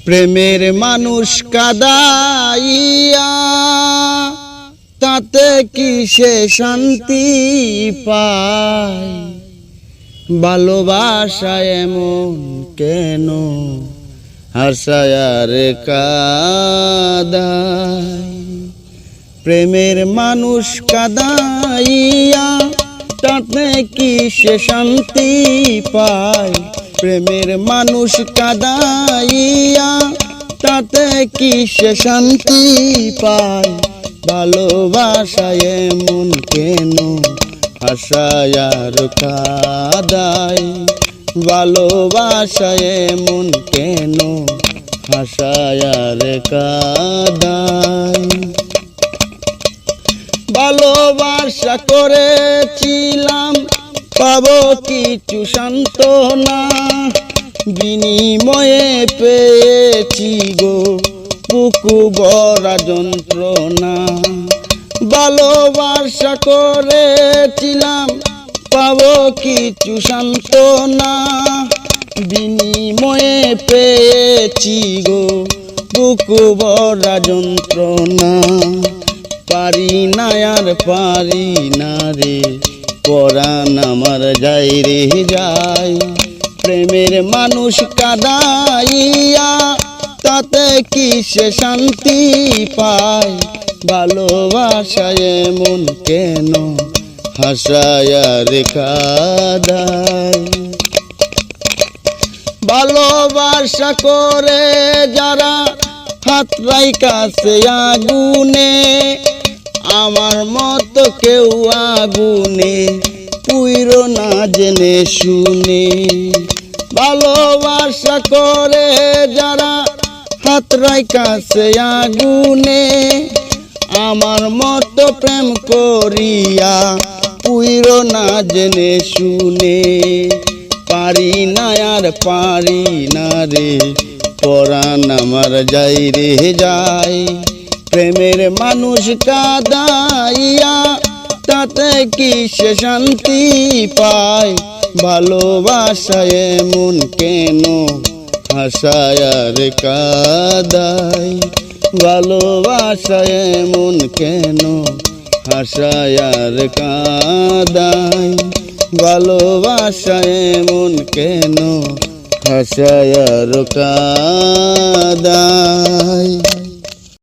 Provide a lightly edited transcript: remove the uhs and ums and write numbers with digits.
প্রেমের মানুষ কাদাইয়া তাতে কি সে শান্তি পায়? ভালোবাসা এমন কেন হাসায় আর কাদায়? প্রেমের মানুষ কাদাইয়া তাতে কি সে শান্তি পায়? প্রেমের মানুষ কাদাইয়া তাতে কি সে শান্তি পায়? ভালোবাসা এমন কেন হাসায় আর কাদায়? ভালোবাসা এমন কেন হাসায় আর কাদায়? ভালোবাসা করেছিলাম পাবো কিছু সান্ত্বনা, বিনিময়ে পেয়েছি গো বুকু ভরা যন্ত্রণা। ভালোবাসা করেছিলাম পাবো কিছু সান্ত্বনা, বিনিময়ে পেয়েছি গো বুকু ভরা যন্ত্রণা। পারি না আর পারি না রে, পরাণ আমার যাই রে যায়। প্রেমের মানুষ কাদাইয়া তাতে কি সে শান্তি পায়? ভালোবাসা এমন কেন হাসায় আর কাদায়? ভালোবাসা করে যারা হাত রাইখাছে আগুনে, আমার মতো কেউ আগুনে পুইরো না জেনে শুনে। ভালোবাসা করে যারা হাত রাইখাছে আগুনে, আমার মতো প্রেম করিয়া পুইরো না জেনে শুনে। পারি না আর পারি না রে, পরাণ আমার যাই রে যায়। প্রেমের মানুষ কাদাইয়া তাতে কি সে শান্তি পায়? ভালোবাসা এমন কেন হাসায় আর কাদায়? ভালোবাসা এমন কেন হাসায় আর কাদায়? ভালোবাসা এমন কেন হাসায় আর কাদায়?